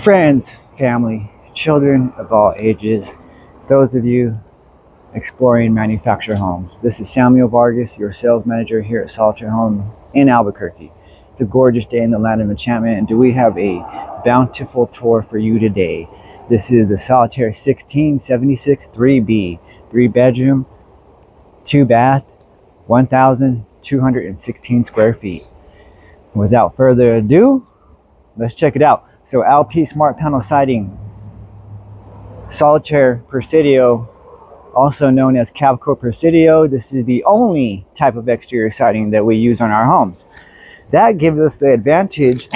Friends, family, children of all ages, those of you exploring manufactured homes. This is Samuel Vargas, your sales manager here at Solitaire Home in Albuquerque. It's a gorgeous day in the land of enchantment, and do we have a bountiful tour for you today. This is the Solitaire 16763B, 3-bedroom, 2-bath, 1,216 square feet. Without further ado, let's check it out. So LP Smart Panel Siding, Solitaire Presidio, also known as Cavco Presidio. This is the only type of exterior siding that we use on our homes. That gives us the advantage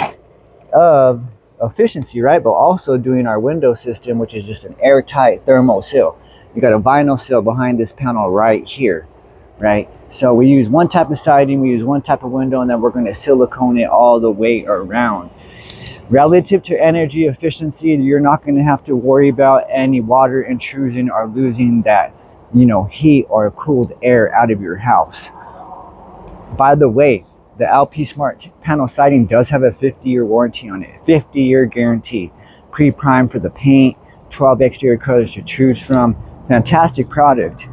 of efficiency, right? But also doing our window system, which is just an airtight thermal seal. You got a vinyl seal behind this panel right here, right? So we use one type of siding, we use one type of window, and then we're going to silicone it all the way around. Relative to energy efficiency, you're not going to have to worry about any water intrusion or losing that, heat or cooled air out of your house. By the way, the LP Smart Panel Siding does have a 50-year warranty on it, 50-year guarantee. Pre-primed for the paint, 12 exterior colors to choose from. Fantastic product.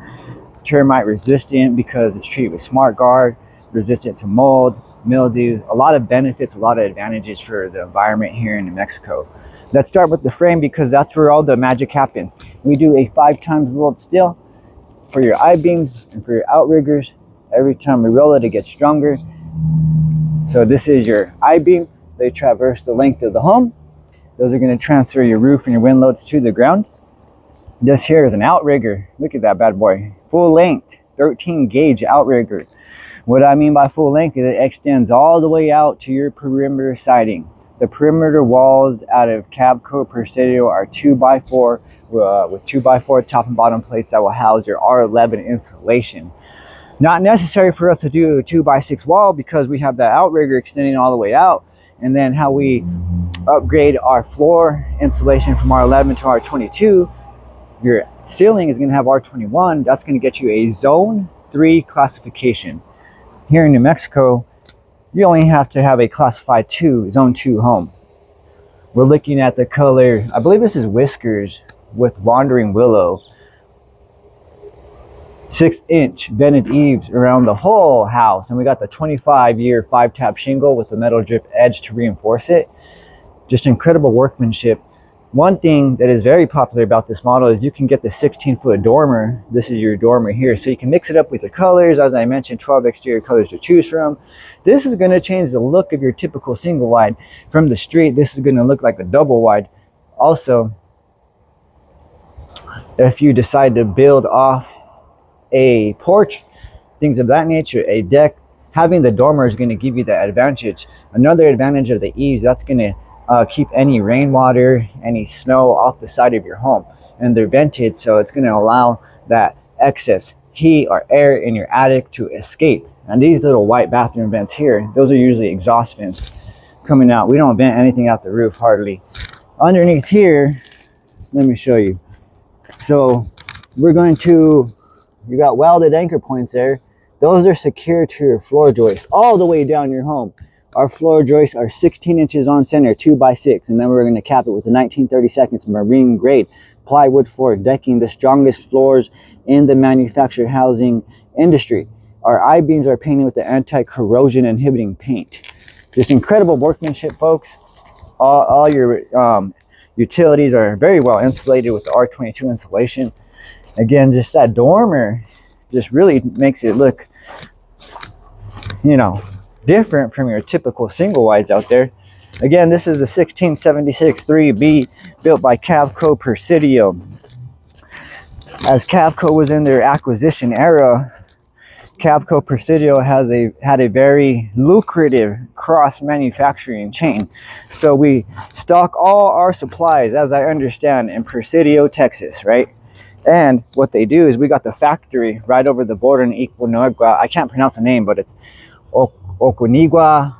Termite resistant because it's treated with Smart Guard, resistant to mold, mildew, a lot of benefits, a lot of advantages for the environment here in New Mexico. Let's start with the frame because that's where all the magic happens. We do a 5 times rolled steel for your I-beams and for your outriggers. Every time we roll it, it gets stronger. So this is your I-beam. They traverse the length of the home. Those are going to transfer your roof and your wind loads to the ground. This here is an outrigger. Look at that bad boy. Full length, 13 gauge outrigger. What I mean by full length is it extends all the way out to your perimeter siding. The perimeter walls out of Cavco Presidio are 2x4 with 2x4 top and bottom plates that will house your R11 insulation. Not necessary for us to do a 2x6 wall because we have that outrigger extending all the way out. And then how we upgrade our floor insulation from R11 to R22, your ceiling is going to have R21. That's going to get you a Zone 3 classification. Here in New Mexico, you only have to have a classified Zone 2 home. We're looking at the color, I believe this is Whiskers with Wandering Willow. 6-inch vented eaves around the whole house. And we got the 25-year 5-tap shingle with the metal drip edge to reinforce it. Just incredible workmanship. One thing that is very popular about this model is you can get the 16-foot dormer. This is your dormer here. So you can mix it up with the colors. As I mentioned, 12 exterior colors to choose from. This is going to change the look of your typical single wide. From the street, this is going to look like a double wide. Also, if you decide to build off a porch, things of that nature, a deck, having the dormer is going to give you that advantage. Another advantage of the eaves, that's going to keep any rainwater, any snow off the side of your home. And they're vented, so it's going to allow that excess heat or air in your attic to escape. And these little white bathroom vents here, those are usually exhaust vents coming out. We don't vent anything out the roof hardly. Underneath here, let me show you. So we're going to, you got welded anchor points there. Those are secured to your floor joists all the way down your home. Our floor joists are 16 inches on center, 2x6, and then we're going to cap it with the 1932 marine grade plywood floor, decking the strongest floors in the manufactured housing industry. Our I-beams are painted with the anti-corrosion inhibiting paint. Just incredible workmanship, folks. All your utilities are very well insulated with the R22 insulation. Again, just that dormer just really makes it look, different from your typical single wides out there. Again, this is the 16763B built by Cavco Presidio. As Cavco was in their acquisition era, Cavco Presidio had a very lucrative cross manufacturing chain. So we stock all our supplies, as I understand, in Presidio, Texas, right? And what they do is we got the factory right over the border in Ecuanigua. I can't pronounce the name, but it's Oconigua,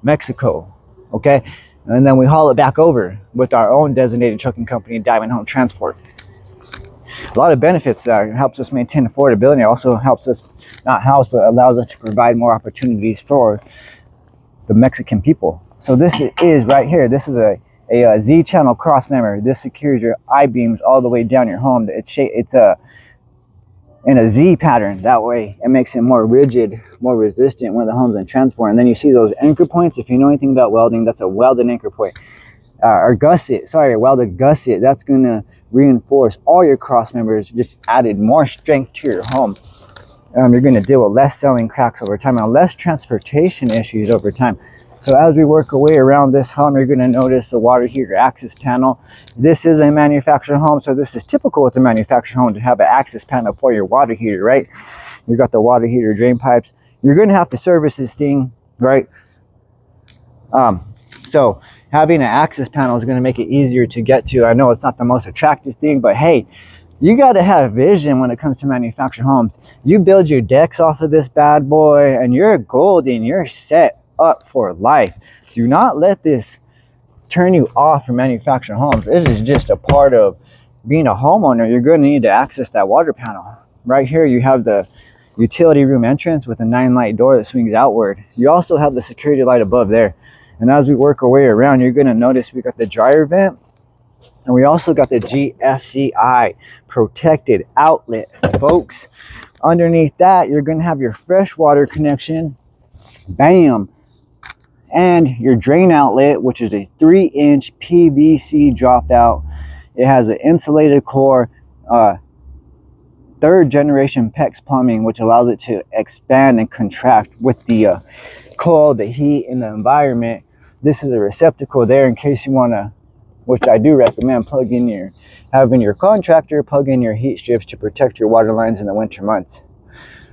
Mexico. Okay, and then we haul it back over with our own designated trucking company, Diamond Home Transport. A lot of benefits there. It helps us maintain affordability. It also helps us, not helps, but allows us to provide more opportunities for the Mexican people. So this is right here. This is a a Z channel cross member. This secures your I-beams all the way down your home. It's in a Z pattern. That way it makes it more rigid, more resistant when the home's in transport. And then you see those anchor points. If you know anything about welding, that's a welded anchor point, or gusset, sorry, a welded gusset. That's gonna reinforce all your cross members, just added more strength to your home. You're gonna deal with less selling cracks over time and less transportation issues over time. So as we work our way around this home, you're going to notice the water heater access panel. This is a manufactured home, so this is typical with a manufactured home to have an access panel for your water heater, right? You got the water heater drain pipes. You're going to have to service this thing, right? So having an access panel is going to make it easier to get to. I know it's not the most attractive thing, but hey, you got to have vision when it comes to manufactured homes. You build your decks off of this bad boy and you're golden, you're set up for life. Do not let this turn you off from manufactured homes. This is just a part of being a homeowner. You're going to need to access that water panel. Right here you have the utility room entrance with a 9-light door that swings outward. You also have the security light above there. And as we work our way around, you're going to notice we got the dryer vent, and we also got the GFCI protected outlet, folks. Underneath that, you're going to have your freshwater connection, bam, and your drain outlet, which is a 3-inch PVC dropout. It has an insulated core, 3rd generation PEX plumbing, which allows it to expand and contract with the cold, the heat, and the environment. This is a receptacle there in case you want to, which I do recommend, having your contractor plug in your heat strips to protect your water lines in the winter months.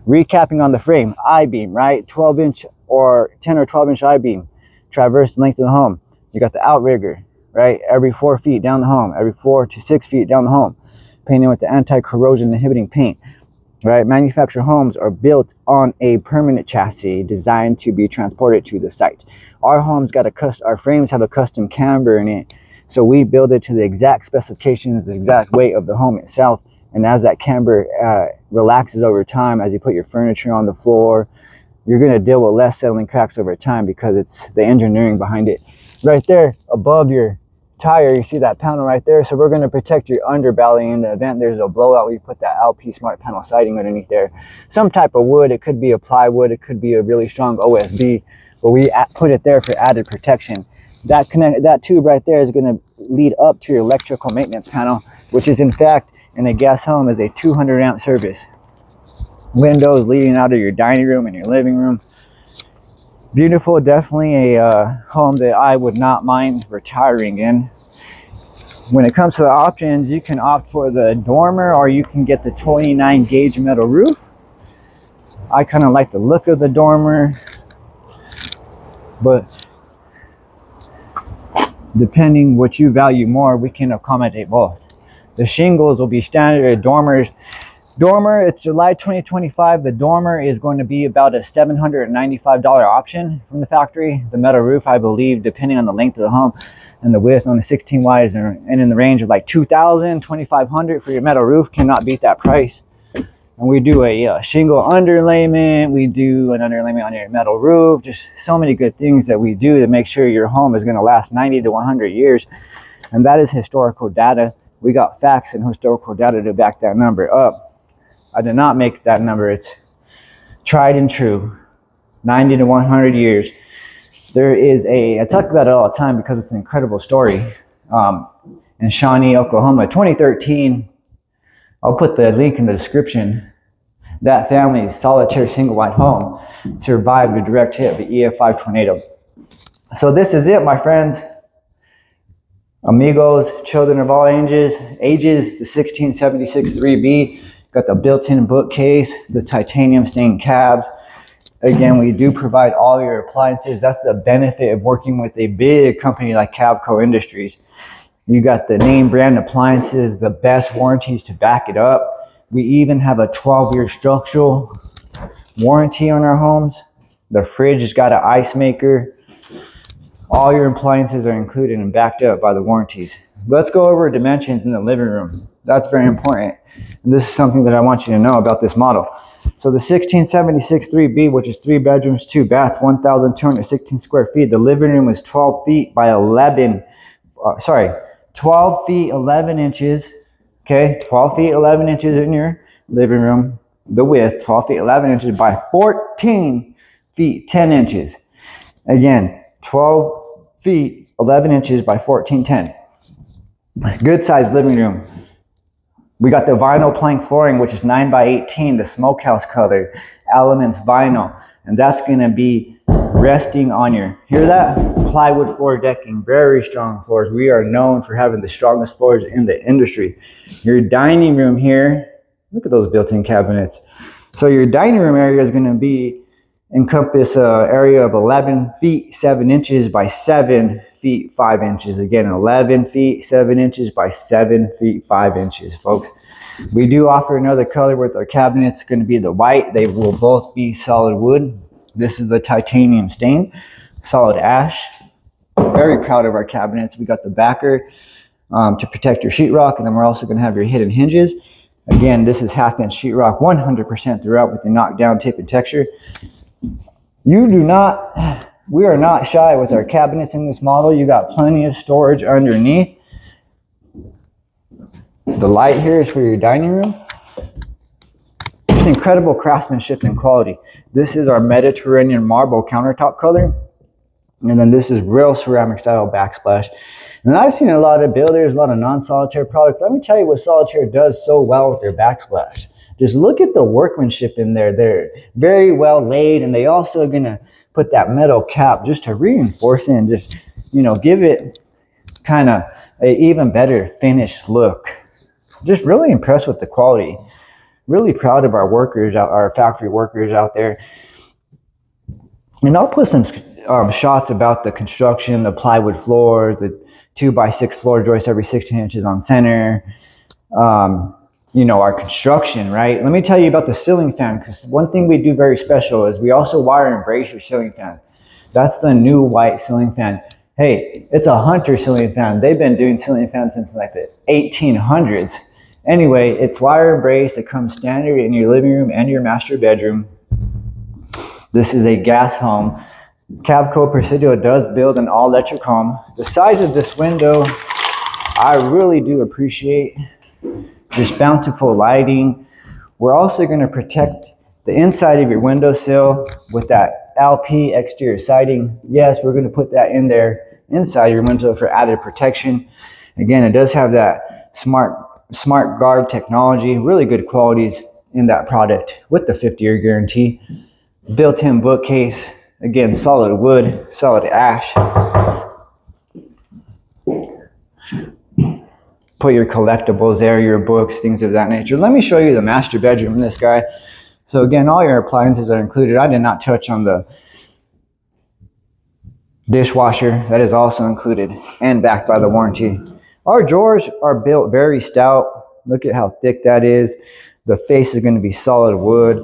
Recapping on the frame, I-beam, right? 12-inch or 10 or 12-inch I-beam, traverse the length of the home. You got the outrigger, right? Every 4 feet down the home, every 4 to 6 feet down the home, painted with the anti-corrosion inhibiting paint, right? Manufactured homes are built on a permanent chassis designed to be transported to the site. Our frames have a custom camber in it, so we build it to the exact specifications, the exact weight of the home itself. And as that camber relaxes over time, as you put your furniture on the floor, you're going to deal with less settling cracks over time because it's the engineering behind it. Right there above your tire, you see that panel right there. So we're going to protect your underbelly in the event there's a blowout. We put that LP Smart Panel siding underneath there. Some type of wood. It could be a plywood. It could be a really strong OSB. But we put it there for added protection. That tube right there is going to lead up to your electrical maintenance panel, which is in fact, in a gas home, is a 200 amp service. Windows leading out of your dining room and your living room. Beautiful, definitely a home that I would not mind retiring in. When it comes to the options, you can opt for the dormer or you can get the 29 gauge metal roof. I kind of like the look of the dormer, but depending what you value more, we can accommodate both. The shingles will be standard. Dormer, it's July 2025. The dormer is going to be about a $795 option from the factory. The metal roof, I believe, depending on the length of the home and the width on the 16 wides, and in the range of like $2,000, $2,500 for your metal roof. Cannot beat that price. And we do a shingle underlayment. We do an underlayment on your metal roof. Just so many good things that we do to make sure your home is going to last 90 to 100 years. And that is historical data. We got facts and historical data to back that number up. I did not make that number. It's tried and true. 90 to 100 years. There is I talk about it all the time because it's an incredible story. In Shawnee, Oklahoma, 2013, I'll put the link in the description. That family's Solitaire single-wide home survived a direct hit of the EF5 tornado. So this is it, my friends. Amigos, children of all ages, the 16763B. Got the built-in bookcase, the titanium stained cabs. Again, we do provide all your appliances. That's the benefit of working with a big company like Cavco Industries. You got the name brand appliances, the best warranties to back it up. We even have a 12-year structural warranty on our homes. The fridge has got an ice maker. All your appliances are included and backed up by the warranties. Let's go over dimensions in the living room. That's very important. And this is something that I want you to know about this model. So the 16763B, which is 3 bedrooms, 2 baths, 1,216 square feet. The living room is 12 feet by 11 sorry, 12 feet 11 inches. Okay, 12 feet 11 inches in your living room. The width, 12 feet 11 inches by 14 feet 10 inches. Again, 12 feet 11 inches by 14:10. Good sized living room. We got the vinyl plank flooring, which is 9 by 18, the smokehouse color, Elements vinyl, and that's gonna be resting on your, hear that? Plywood floor decking, very strong floors. We are known for having the strongest floors in the industry. Your dining room here, look at those built-in cabinets. So your dining room area is gonna be encompass an area of 11 feet 7 inches by 7 feet 5 inches. Again, 11 feet 7 inches by 7 feet 5 inches, folks. We do offer another color with our cabinets. It's going to be the white. They will both be solid wood. This is the titanium stain, solid ash. Very proud of our cabinets. We got the backer to protect your sheetrock, and then we're also going to have your hidden hinges. Again, this is half-inch sheetrock, 100% throughout with the knockdown tip and texture. We are not shy with our cabinets in this model. You got plenty of storage underneath. The light here is for your dining room. It's incredible craftsmanship and quality. This is our Mediterranean marble countertop color. And then this is real ceramic style backsplash. And I've seen a lot of builders, a lot of non-Solitaire products. Let me tell you what Solitaire does so well with their backsplash. Just look at the workmanship in there. They're very well laid, and they also are gonna put that metal cap just to reinforce it and just, you know, give it kind of an even better finished look. Just really impressed with the quality. Really proud of our workers, our factory workers out there. And I'll put some shots about the construction, the plywood floor, the 2x6 floor joist every 16 inches on center. You know, our construction, right? Let me tell you about the ceiling fan, because one thing we do very special is we also wire and brace your ceiling fan. That's the new white ceiling fan. Hey, it's a Hunter ceiling fan. They've been doing ceiling fans since like the 1800s. Anyway, it's wire and brace. It comes standard in your living room and your master bedroom. This is a gas home. Cavco Presidio does build an all-electric home. The size of this window, I really do appreciate. This bountiful lighting. We're also going to protect the inside of your windowsill with that LP exterior siding. Yes, we're going to put that in there inside your window for added protection. Again, it does have that smart guard technology, really good qualities in that product with the 50-year guarantee. Built-in bookcase, again, solid wood, solid ash. Put your collectibles there, your books, things of that nature. Let me show you the master bedroom in this guy. So again, all your appliances are included. I did not touch on the dishwasher. That is also included and backed by the warranty. Our drawers are built very stout. Look at how thick that is. The face is going to be solid wood.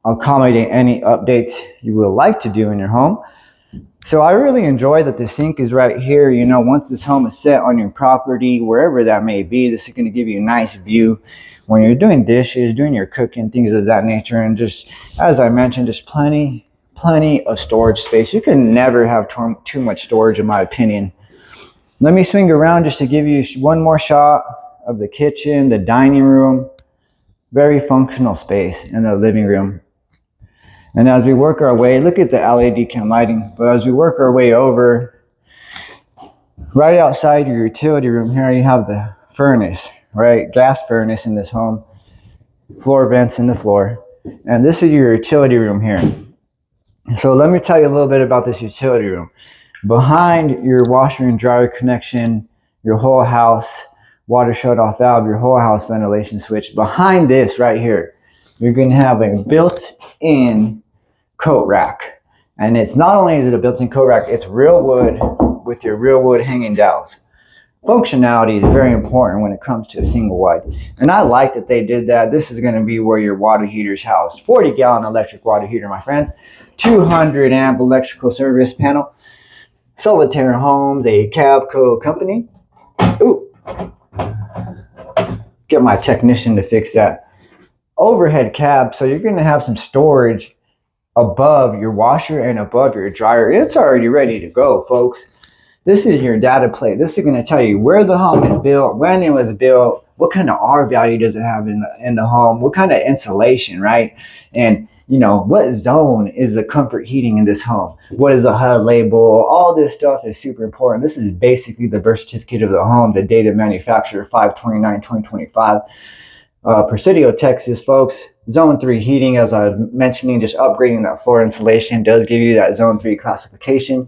Accommodate any updates you would like to do in your home. So I really enjoy that the sink is right here. You know, once this home is set on your property, wherever that may be, this is going to give you a nice view when you're doing dishes, doing your cooking, things of that nature. And just, as I mentioned, just plenty of storage space. You can never have too much storage, in my opinion. Let me swing around just to give you one more shot of the kitchen, the dining room. Very functional space in the living room. And as we work our way, look at the LED cam lighting, but as we work our way over, right outside your utility room here, you have the furnace, right? Gas furnace in this home, floor vents in the floor. And this is your utility room here. So let me tell you a little bit about this utility room. Behind your washer and dryer connection, your whole house, water shut-off valve, your whole house ventilation switch, behind this right here, you're going to have a built-in coat rack. And it's not only is it a built-in coat rack, it's real wood with your real wood hanging dowels. Functionality is very important when it comes to a single wide. And I like that they did that. This is going to be where your water heater is housed. 40-gallon electric water heater, my friends. 200 amp electrical service panel. Solitaire Homes, a Cavco company. Ooh. Get my technician to fix that. Overhead cab, so you're going to have some storage above your washer and above your dryer. It's already ready to go, folks. This is your data plate. This is going to tell you where the home is built, when it was built, what kind of R value does it have in the home, what kind of insulation, right? And you know, what zone is the comfort heating in this home? What is the HUD label? All this stuff is super important. This is basically the birth certificate of the home, the date of manufacture, 5/29/2025. Presidio, Texas, folks. Zone 3 heating, as I was mentioning, just upgrading that floor insulation does give you that Zone 3 classification.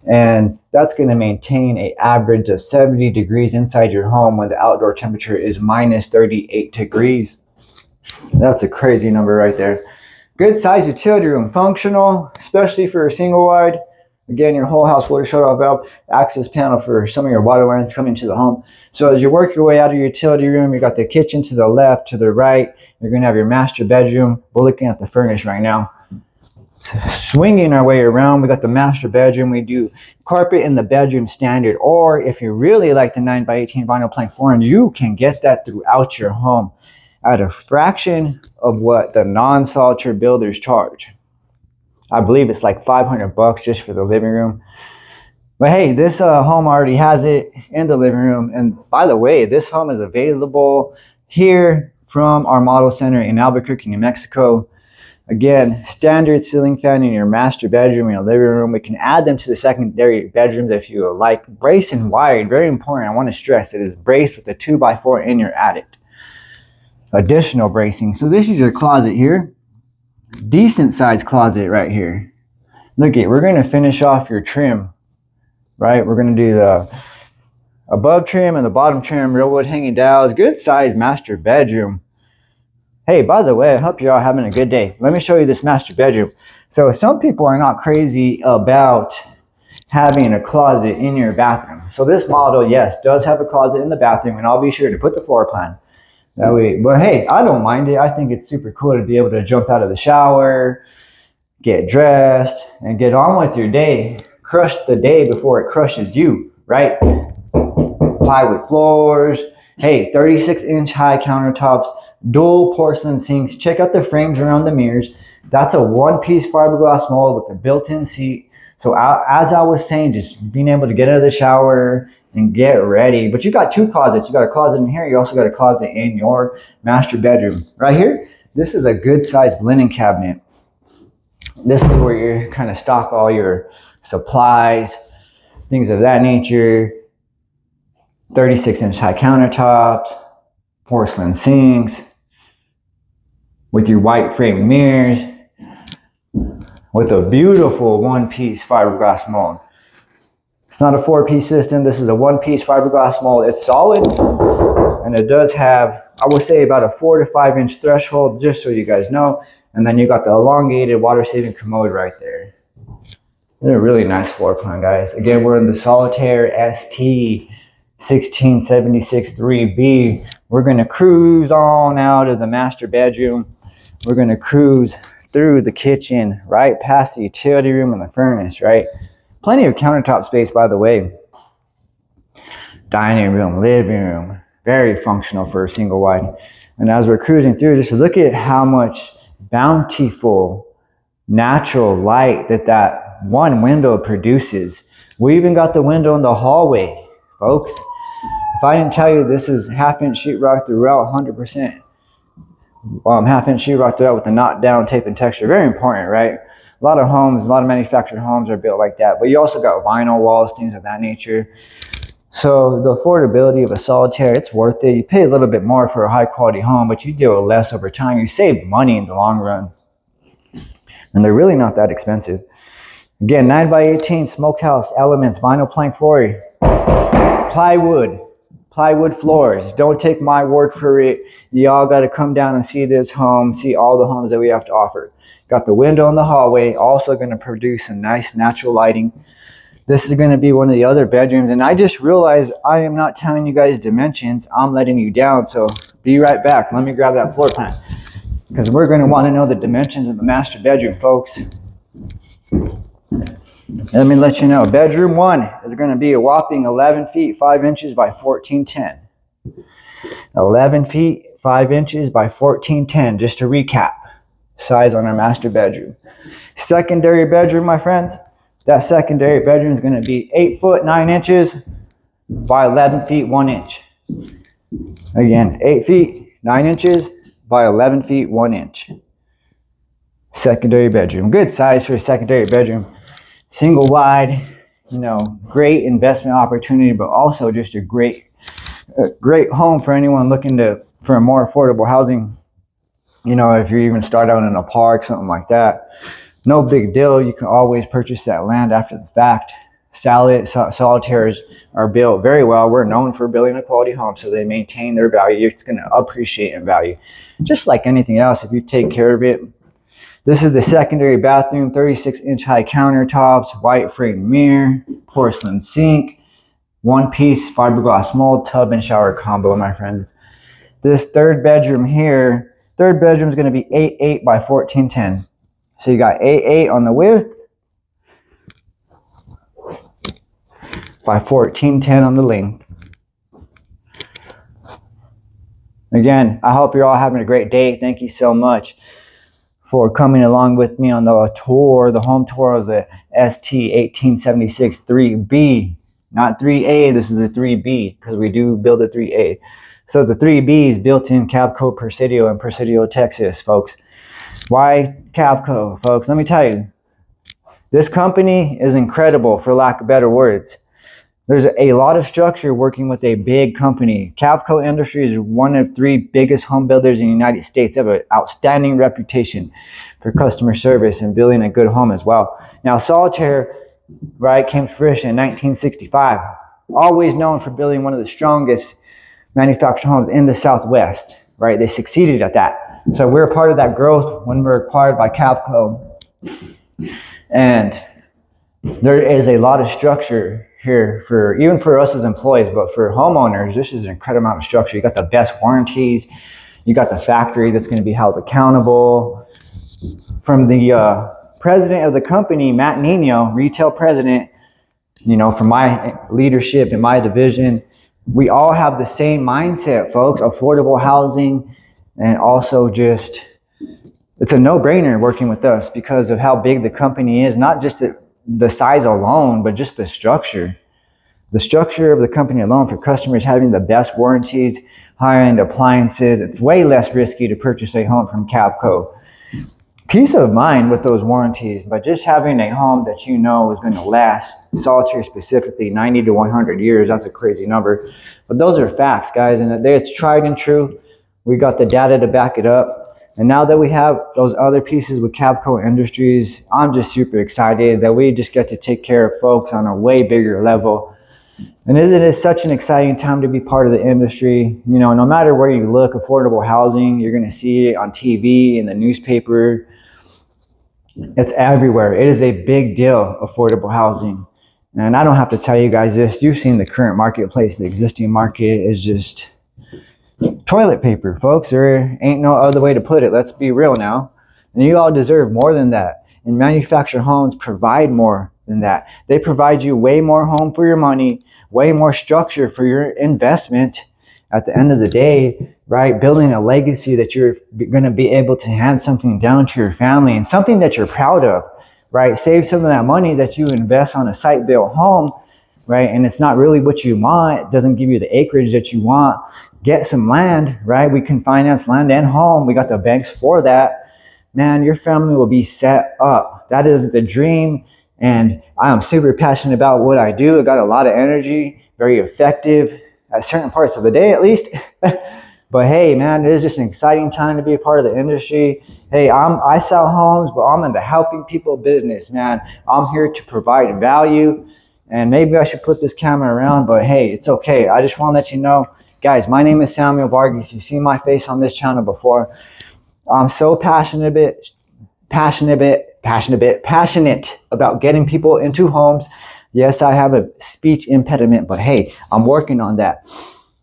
And that's going to maintain an average of 70 degrees inside your home when the outdoor temperature is minus 38 degrees. That's a crazy number right there. Good size utility room, functional, especially for a single wide. Again, your whole house water shut-off valve, access panel for some of your water lines coming to the home. So as you work your way out of your utility room, you got the kitchen to the left, to the right. You're going to have your master bedroom. We're looking at the furnace right now. Swinging our way around, we got the master bedroom. We do carpet in the bedroom standard, or if you really like the 9x18 vinyl plank flooring, you can get that throughout your home at a fraction of what the non-Solitaire builders charge. I believe it's like $500 just for the living room. But hey, this home already has it in the living room. And by the way, this home is available here from our model center in Albuquerque, New Mexico. Again, standard ceiling fan in your master bedroom and your living room. We can add them to the secondary bedrooms if you like. Brace and wired, very important. I want to stress it is braced with a 2x4 in your attic. Additional bracing. So this is your closet here. Decent sized closet right here. Look at, we're going to finish off your trim, right? We're going to do the above trim and the bottom trim, real wood hanging dowels. Good sized master bedroom. Hey, by the way, I hope you're all having a good day. Let me show you this master bedroom. So some people are not crazy about having a closet in your bathroom. So this model, yes, does have a closet in the bathroom, and I'll be sure to put the floor plan that way. But hey, I don't mind it. I think it's super cool to be able to jump out of the shower, get dressed, and get on with your day. Crush the day before it crushes you, right? Plywood floors. Hey, 36-inch high countertops, dual porcelain sinks. Check out the frames around the mirrors. That's a one-piece fiberglass mold with a built-in seat. So as I was saying, just being able to get out of the shower and get ready. But you got two closets. You got a closet in here. You also got a closet in your master bedroom. Right here, this is a good-sized linen cabinet. This is where you kind of stock all your supplies, things of that nature. 36-inch high countertops, porcelain sinks, with your white frame mirrors, with a beautiful one-piece fiberglass mold. It's not a four-piece system. This is a one-piece fiberglass mold. It's solid, and it does have, I would say, about a 4 to 5 inch threshold, just so you guys know. And then you got the elongated water-saving commode right there. It's a really nice floor plan, guys. Again, we're in the Solitaire ST16763B. We're going to cruise on out of the master bedroom. We're going to cruise through the kitchen, right past the utility room and the furnace, right? Plenty of countertop space, by the way. Dining room, living room, very functional for a single wide. And as we're cruising through, just look at how much bountiful natural light that one window produces. We even got the window in the hallway, folks. If I didn't tell you this is half-inch sheetrock throughout, 100%. Half-inch sheetrock throughout with the knockdown tape and texture. Very important, right? A lot of homes, a lot of manufactured homes are built like that. But you also got vinyl walls, things of that nature. So the affordability of a Solitaire, it's worth it. You pay a little bit more for a high-quality home, but you deal with less over time. You save money in the long run. And they're really not that expensive. Again, 9x18 smokehouse elements, vinyl plank flooring, plywood floors. Don't take my word for it. Y'all got to come down and see this home, see all the homes that we have to offer. Got the window in the hallway, also going to produce some nice natural lighting. This is going to be one of the other bedrooms, and I just realized I am not telling you guys dimensions. I'm letting you down, so be right back. Let me grab that floor plan, because we're going to want to know the dimensions of the master bedroom, folks. Let me let you know, bedroom 1 is going to be a whopping 11 feet 5 inches by 1410. 11 feet 5 inches by 1410, just to recap size on our master bedroom. Secondary bedroom, my friends, That secondary bedroom is going to be 8 foot 9 inches by 11 feet 1 inch. Again, 8 feet 9 inches by 11 feet 1 inch. Secondary bedroom. Good size for a secondary bedroom. Single wide, you know, great investment opportunity, but also just a great home for anyone looking for a more affordable housing. You know, if you even start out in a park, something like that, no big deal. You can always purchase that land after the fact. Solitaires are built very well. We're known for building a quality home, so they maintain their value. It's going to appreciate in value, just like anything else if you take care of it. This is the secondary bathroom, 36-inch high countertops, white frame mirror, porcelain sink, one-piece fiberglass mold, tub and shower combo, my friends. This third bedroom here, third bedroom is going to be 8'8" by 14'10". So you got 8'8" on the width by 14'10" on the length. Again, I hope you're all having a great day. Thank you so much for coming along with me on the tour, the home tour of the ST18763B. Not 3A, this is a 3B, because we do build a 3A. So the 3B is built in Cavco Presidio in Presidio, Texas, folks. Why Cavco, folks? Let me tell you. This company is incredible, for lack of better words. There's a lot of structure working with a big company. Cavco Industries is one of 3 biggest home builders in the United States. They have an outstanding reputation for customer service and building a good home as well. Now, Solitaire, right, came to fruition in 1965. Always known for building one of the strongest manufactured homes in the Southwest, right? They succeeded at that. So we're a part of that growth when we're acquired by Cavco. And there is a lot of structure here even for us as employees, but for homeowners, this is an incredible amount of structure. You got the best warranties. You got the factory that's going to be held accountable. From the president of the company, Matt Nino, retail president, you know, from my leadership in my division, we all have the same mindset, folks. Affordable housing, and also just, it's a no-brainer working with us because of how big the company is, not just the size alone, but just the structure. The structure of the company alone, for customers having the best warranties, high-end appliances. It's way less risky to purchase a home from Cavco. Peace of mind with those warranties, but just having a home that you know is going to last, Solitaire specifically, 90 to 100 years, that's a crazy number. But those are facts, guys, and it's tried and true. We got the data to back it up. And now that we have those other pieces with Cavco Industries, I'm just super excited that we just get to take care of folks on a way bigger level. And isn't it such an exciting time to be part of the industry? You know, no matter where you look, affordable housing, you're going to see it on TV, in the newspaper. It's everywhere. It is a big deal, affordable housing. And I don't have to tell you guys this. You've seen the current marketplace. The existing market is just toilet paper, folks. There ain't no other way to put it. Let's be real now. And you all deserve more than that. And manufactured homes provide more than that. They provide you way more home for your money, way more structure for your investment. At the end of the day, right, building a legacy that you're going to be able to hand something down to your family, and something that you're proud of, right? Save some of that money that you invest on a site-built home, right? And it's not really what you want. It doesn't give you the acreage that you want. Get some land, right? We can finance land and home. We got the banks for that. Man, your family will be set up. That is the dream. And I am super passionate about what I do. I got a lot of energy, very effective at certain parts of the day, at least. But hey, man, it is just an exciting time to be a part of the industry. Hey, I sell homes, but I'm in the helping people business, man. I'm here to provide value. And maybe I should flip this camera around, but hey, it's okay. I just want to let you know, guys, my name is Samuel Vargas. You've seen my face on this channel before. I'm so passionate about getting people into homes. Yes, I have a speech impediment, but hey, I'm working on that.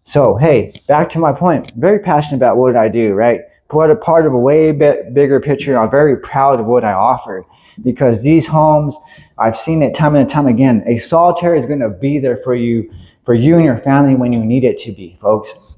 So hey, back to my point. Very passionate about what I do, right? Part of a way bigger picture. I'm very proud of what I offer, because these homes, I've seen it time and time again. A Solitaire is going to be there for you and your family when you need it to be, folks.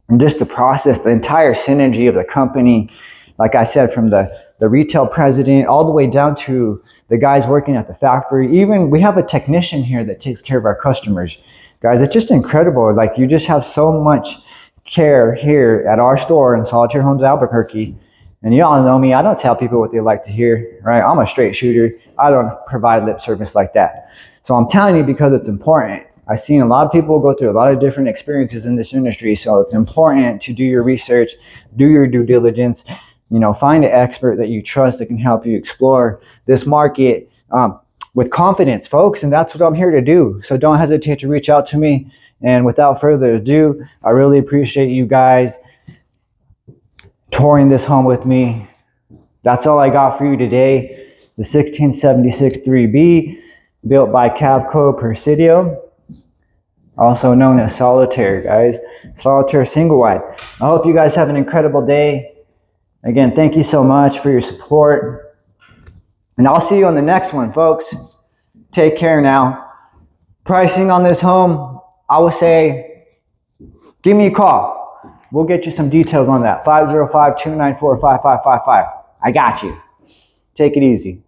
And just the process, the entire synergy of the company, like I said, from the the retail president, all the way down to the guys working at the factory. Even we have a technician here that takes care of our customers. Guys, it's just incredible. Like, you just have so much care here at our store in Solitaire Homes Albuquerque. And you all know me, I don't tell people what they like to hear, right? I'm a straight shooter. I don't provide lip service like that. So I'm telling you because it's important. I've seen a lot of people go through a lot of different experiences in this industry. So it's important to do your research, do your due diligence, you know, find an expert that you trust that can help you explore this market with confidence, folks. And that's what I'm here to do. So don't hesitate to reach out to me. And without further ado, I really appreciate you guys touring this home with me. That's all I got for you today. The 16763B, built by Cavco Presidio, also known as Solitaire, guys. Solitaire single wide. I hope you guys have an incredible day. Again, thank you so much for your support. And I'll see you on the next one, folks. Take care now. Pricing on this home, I would say, give me a call. We'll get you some details on that. 505-294-5555. I got you. Take it easy.